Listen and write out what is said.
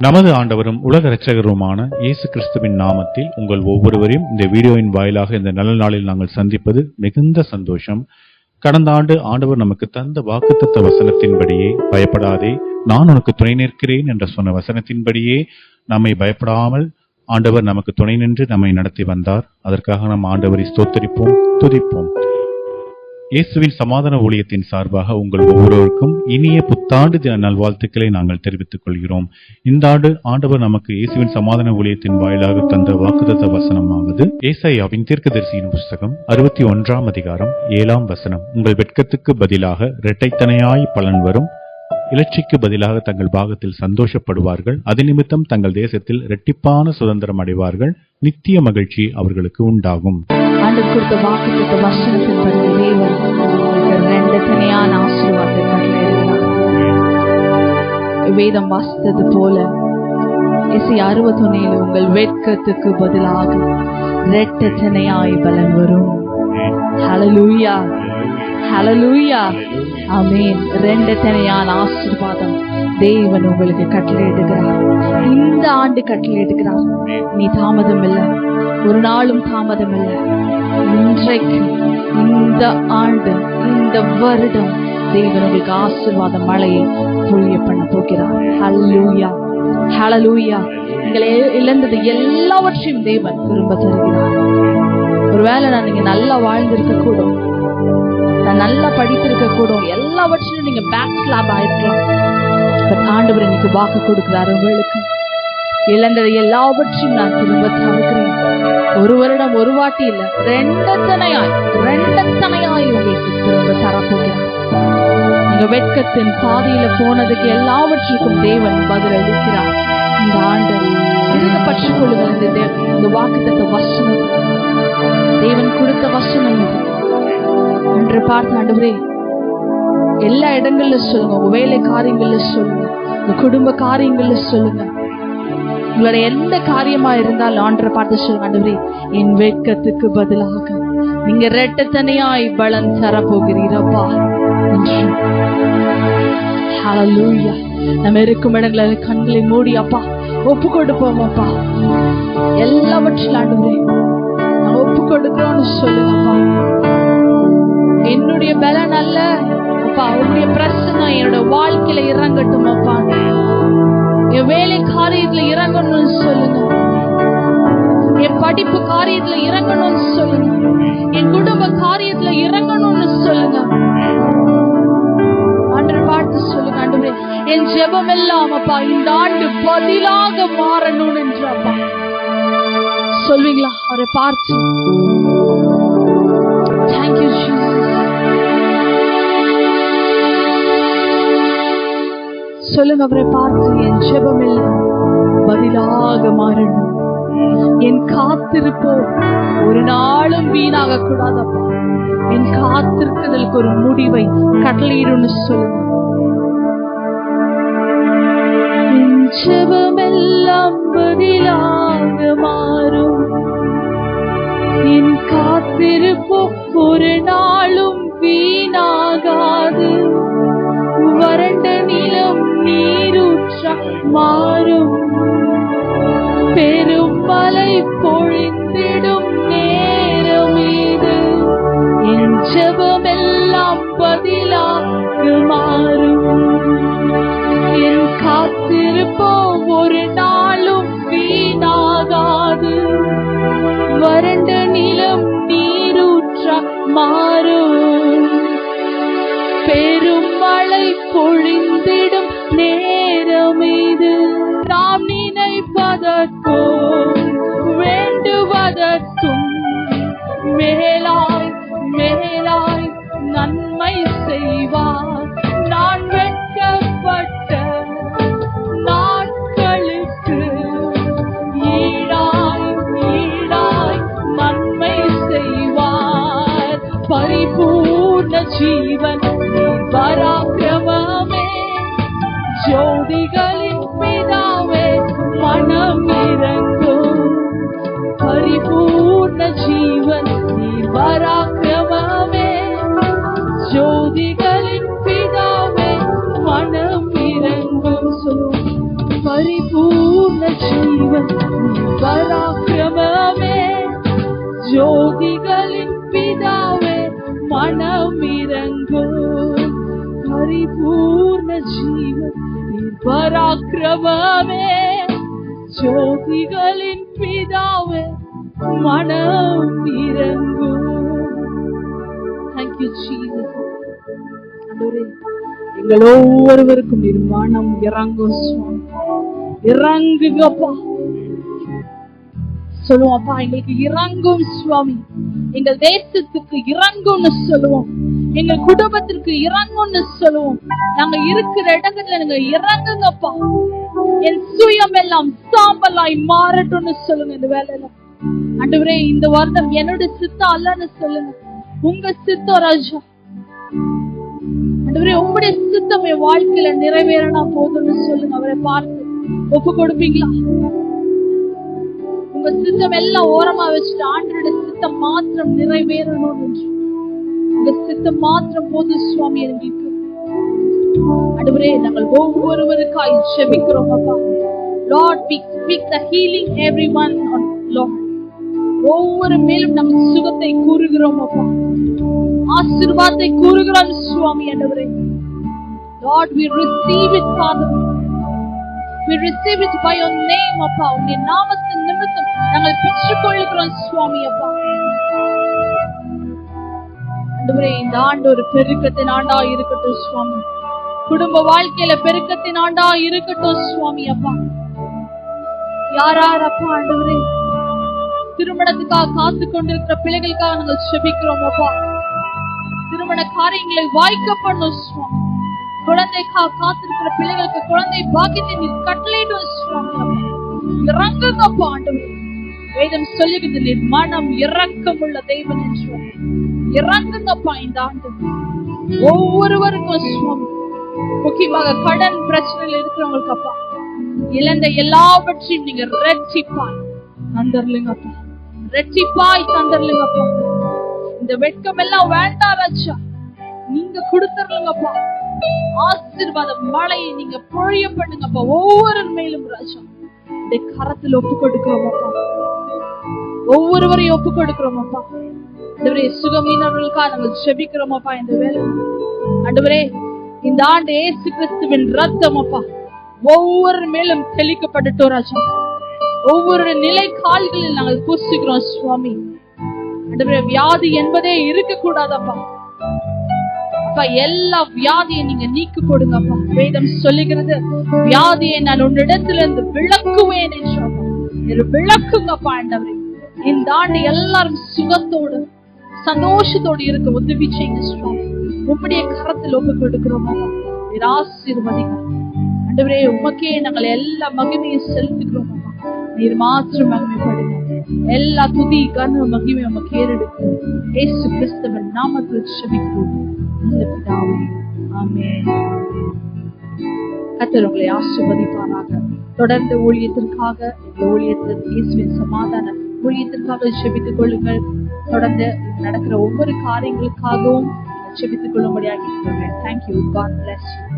நமது ஆண்டவரும் உலக இரட்சகருமான இயேசு கிறிஸ்துவின் நாமத்தில் உங்கள் ஒவ்வொருவரையும் இந்த வீடியோவின் வாயிலாக இந்த நல்ல நாளில் நாங்கள் சந்திப்பது மிகுந்த சந்தோஷம். கடந்த ஆண்டு ஆண்டவர் நமக்கு தந்த வாக்குத்தத்த வசனத்தின்படியே, பயப்படாதே நான் உனக்கு துணை நிற்கிறேன் என்ற சொன்ன வசனத்தின்படியே நம்மை பயப்படாமல் ஆண்டவர் நமக்கு துணை நின்று நம்மை நடத்தி வந்தார். அதற்காக நாம் ஆண்டவரை ஸ்தோத்தரிப்போம், துதிப்போம். இயேசுவின் சமாதான ஊழியத்தின் சார்பாக உங்கள் ஒவ்வொருவருக்கும் இனிய புத்தாண்டு தின நல்வாழ்த்துக்களை நாங்கள் தெரிவித்துக் கொள்கிறோம். இந்த ஆண்டு ஆண்டவர் நமக்கு இயேசுவின் சமாதான ஊழியத்தின் வாயிலாக தந்த வாக்குத்தத்த வசனமாவது ஏசாயாவின் தீர்க்கதரிசியின் புஸ்தகம் 61 அதிகாரம் 7 உங்கள் வெட்கத்துக்கு பதிலாக இரட்டைத்தனையாய் பலன் வரும், இலட்சிக்கு பதிலாக தங்கள் பாகத்தில் சந்தோஷப்படுவார்கள், அது நிமித்தம் தங்கள் தேசத்தில் இரட்டிப்பான சுதந்திரம் அடைவார்கள், நித்திய மகிழ்ச்சி அவர்களுக்கு உண்டாகும். வேதம் வாசித்தது போல இசை 61 உங்கள் வெட்கத்துக்கு பதிலாக இரட்டைத்தனையாய் பலன் வரும். ஹல்லேலூயா, ஹல்லேலூயா, ஆமென். இரட்டைத்தனையான ஆசீர்வாதம் தேவன் உங்களுக்கு கட்டளையிடுகிறார். இந்த ஆண்டு கட்டளையிடுகிறார். நீ தாமதம் இல்லை, ஒரு நாளும் தாமதம் இல்லை. இன்றைக்கு இந்த ஆண்டு, இந்த வருடம் தேவன் உங்களுக்கு ஆசீர்வாத மழையை பொழிய பண்ண போகிறார். ஹல்லேலூயா, ஹல்லேலூயா. நீங்களே இழந்தது எல்லாவற்றையும் தேவன் திரும்ப தருகிறார். ஒருவேளை நீங்க நல்லா வாழ்ந்திருக்க கூடும், நான் நல்லா படித்திருக்க கூடும், எல்லாவற்றிலும் நீங்க பேக் ஸ்லாப் ஆயிருக்கலாம். ஆண்டவர் இன்னைக்கு வாக்கு கொடுக்கிறார், உங்களுக்கு இழந்தது எல்லாவற்றையும் நான் திரும்ப தருகிறேன். ஒரு வருடம் ஒரு வாட்டி இல்ல, இரண்டத்தனையாய் உங்களுக்கு திரும்ப தரப்போகிறார். நீங்க வெட்கத்தின் பாதையில போனதுக்கு எல்லாவற்றுக்கும் தேவன் பதில் அளிக்கிறார். இந்த ஆண்டு இறுதி பற்றி கொள்ளுங்க. இந்த வாக்குத்தத்த வசனம் தேவன் கொடுத்த வசனம் என்று பார்த்து, ஆண்டவரே எல்லா இடங்கள்ல சொல்லுங்க, உங்க வேலை காரியங்கள்ல சொல்லுங்க, உங்க குடும்ப காரியங்கள்ல சொல்லுங்க, உங்களுடைய எந்த காரியமா இருந்தாலும் ஆண்டரை பார்த்து சொல்லுங்க, ஆண்டவரே என் வெட்கத்துக்கு பதிலாக நீங்க இரட்டைத்தனையாய் பலன் தர போகிறீரப்பா. ஹல்லேலூயா. நம்ம இருக்கும் இடங்கள கண்களை மூடி அப்பா ஒப்பு கொடுப்போம். அப்பா எல்லாவற்றிலும் ஆண்டவரே நான் ஒப்பு கொடுக்கிறோம்னு சொல்லுங்கப்பா. என்னுடைய பலன் அல்ல அப்பா, உங்களுடைய பிரச்சனை என்னோட வாழ்க்கையில இறங்கட்டும் அப்பா. என் வேலை காரியத்துல இறங்கணும்னு சொல்லுங்க, என் படிப்பு காரியத்துல இறங்கணும்னு சொல்லுங்க, என் குடும்ப காரியத்துல இறங்கணும்னு சொல்லுங்க. ஆண்டவரை பார்த்து சொல்லுங்க, ஆண்டவரே என் ஜெபம் எல்லாம் அப்பா இந்த ஆண்டு பதிலாக மாறணும் என்று அப்பா சொல்வீங்களா? அவரை பார்த்து தேங்க்யூ ஜீசஸ். சொல்லுங்க அவரை பார்த்து, என் ஜெபம் எல்லாம் பதிலாக மாறணும், என் காத்திருப்போ ஒரு நாளும் வீணாக கூடாதப்பா, என் காத்திருக்கிறதுக்கு ஒரு முடிவை கட்டளையிடுன்னு சொல்லுங்க. என் ஜெபம் எல்லாம் பதிலாக மாறும், என் காத்திருப்போ ஒரு நாளும் வீணாகாது, வறண்ட நிலம் நீரூற்ற மாறும், பெரும் மழை பொழிந்திடும் நேரம் இது, என் ஜெபம் எல்லாம் பதிலாக மாறும், என் காத்திருப்போ ஒரு நாளும் வீணாகாது, வறண்ட நிலம் நீரூற்ற மாறும், பெரும் மழை பொழிந்திடும் நேரம் இது. நாம் நினைப்பதற்கும் வேண்டுவதற்கும் மேலாய் மேலாய் நன்மை செய்வார். நான் வெட்கப்பட்ட நாட்களுக்கு ஈடாய் ஈடாய் நன்மை செய்வார். பரிபூர்ண ஜீவன் பராக்கிரமமே, ஜோதிகளின் பிதாவே மனம் இறங்கும். பரிபூர்ண ஜீவன் நீ பராக்கிரமமே, ஜோதிகளின் பிதாவே மனம் இறங்கும். சொல்லும் பரி பரிபூர்ண ஜீவன் பராக்கிரமமே, ஜோதிகளின் பிதாவே மனம் இறங்கும். பரிபூர்ண ஜீவன் பராக்கிரமமே, ஜோதிகளின் பிதாவே மனம் இறங்கும். Thank you Jesus. ஆண்டவரே, எங்கள் ஒவ்வொருவருக்கும் நீர் மனம் இறங்கும் சுவாமி. இறங்குங்கப்பா சொல்லுவோம். அப்பா எங்களுக்கு இறங்கும் சுவாமி. எங்கள் தேசத்துக்கு இறங்கும்னு சொல்லுவோம். எங்கள் குடும்பத்திற்கு இறங்கும்னு சொல்லுவோம். நாங்க இருக்கிற இடங்கள்ல நீங்க இறங்குங்கப்பா. என் சுயம் எல்லாம் சாம்பலாய் மாறட்டும்னு சொல்லுங்க. இந்த வேலையில ஆண்டவரே, இந்த வருடம் என்னோட சித்தம் அல்லன்னு சொல்லுங்க. உங்க சித்தம் ராஜா. ஆண்டவரே, உங்களுடைய சித்தம் என் வாழ்க்கையில நிறைவேறனா போதும்னு சொல்லுங்க. அவரை பார்த்து ஒப்பு கொடுப்பீங்களா? உங்க சித்தம் எல்லாம் ஓரமா வச்சுட்டு ஆண்டவருடைய சித்தம் மாத்திரம் நிறைவேறணும் என்று. உங்க சித்தம் மாத்திரம் போது சுவாமி எங்களுக்கு. ஆண்டவரே, நாங்கள் ஒவ்வொருவருக்காய் ஜெபிக்கிறோம் அப்பா. Lord, we speak the healing everyone on Lord. ஒவ்வொரு மேலும் நாங்கள் சுகத்தை கூறுகிறோம் அப்பா. ஆசீர்வாதத்தை கூறுகிறோம் சுவாமி. ஆண்டவரே, Lord, we receive it Father. We receive it by your name அப்பா. உம்முடைய நாமத்தின் நிமித்தம் நாங்கள் பெற்றுக்கொள்கிறோம் சுவாமி அப்பா. ஆண்டவரே, இந்த ஆண்டு ஒரு பெருக்கத்தின் ஆண்டா இருக்கட்டும் சுவாமி. குடும்ப வாழ்க்கையில பெருக்கத்தின் ஆண்டா இருக்கட்டும் சுவாமி அப்பா. யாரார் அப்பா ஆண்டவரே திருமணத்துக்காக காத்து கொண்டிருக்கிற பிள்ளைகளுக்காக நாங்கள் ஜெபிக்கிறோம் அப்பா. திருமண காரியங்களை வாய்க்கப்படணும் சுவாமி. குழந்தைக்காக காத்திருக்கிற பிள்ளைகளுக்கு குழந்தை பாக்கியத்தை நீர் கட்டளையிடும் சுவாமி அப்பா. இறங்குங்கப்பா ஆண்டவரே. வேதம் சொல்லுகிறது நீர் மனம் இரக்கமுள்ள தெய்வம் என்று. இறங்குங்கப்பா இந்த ஆண்டு ஒவ்வொருவருக்கும் சுவாமி. முக்கியமாக கடன் பிரச்சனையில் இருக்கிறவங்களுக்கு அப்பா, இழந்த எல்லாவற்றையும் நீங்க ரெட்டிப்பாய் தந்தர்லுங்கப்பா. ரெட்டிப்பாய் தந்தர்லுங்கப்பா. இந்த வெட்கம் எல்லாம் வேண்டாம் ராஜா, நீங்க கொடுத்துருங்கப்பா. ஆசீர்வாத மழையை நீங்க பொழிய பண்ணுங்கப்பா ஒவ்வொரு மேலும் ராஜா. இந்த கரத்தில் ஒப்பு கொடுக்கிறோம் அப்பா. ஒவ்வொருவரையும் ஒப்பு கொடுக்கிறோம் அப்பா. ஆண்டவரே, சுகமீனவர்களுக்காக நாங்கள் ஜெபிக்கிறோம் அப்பா. இந்த வேலை ஆண்டவரே, இந்த ஆண்டு இயேசு கிறிஸ்துவின் ரத்தம் அப்பா ஒவ்வொரு மேலும் தெளிக்கப்பட்டுட்டோம் ராஜா. ஒவ்வொரு நிலை கால்களில் நாங்கள் பூசிக்கிறோம் சுவாமி. ஆண்டவரே, வியாதி என்பதே இருக்க கூடாதப்பா. அப்பா, எல்லா வியாதியை நீங்க நீக்கி போடுங்கப்பா. வேதம் சொல்லுகிறது, வியாதியை நான் உன்னிடத்திலிருந்து விளக்குவேன் என்று. விளக்குங்கப்பா ஆண்டவரே. இந்த ஆண்டு எல்லாரும் சுகத்தோடு சந்தோஷத்தோடு இருக்க உதவி செய்யுங்க சுவாமி. உம்முடைய கரத்தில் ஒப்பு கொடுக்கிறோம் அப்பா. ஆசீர்வதிங்க ஆண்டவரே. உமக்கே நாங்கள் எல்லா மகிமையும் செலுத்துகிறோம் அப்பா. நீர் மாத்திரம் மகிமைப்படுங்க. எல்லா துதி கன மகிமை உமக்கு ஏறெடுக்கும். இயேசு கிறிஸ்துவின் நாமத்தில் ஜெபிக்கிறோம் நல்ல பிதாவே, ஆமென். கர்த்தர் உங்களை ஆசீர்வதிப்பாராக. தொடர்ந்து ஊழியத்திற்காக, ஊழியத்தின் இயேசுவின் சமாதான ஊழியத்திற்காக ஜெபித்துக் கொள்ளுங்கள். தொடர்ந்து நடக்கிற ஒவ்வொரு காரியங்களுக்காகவும் ஜெபித்துக் கொள்ளும்படியாக இருக்கிறேன். Thank you. God bless you.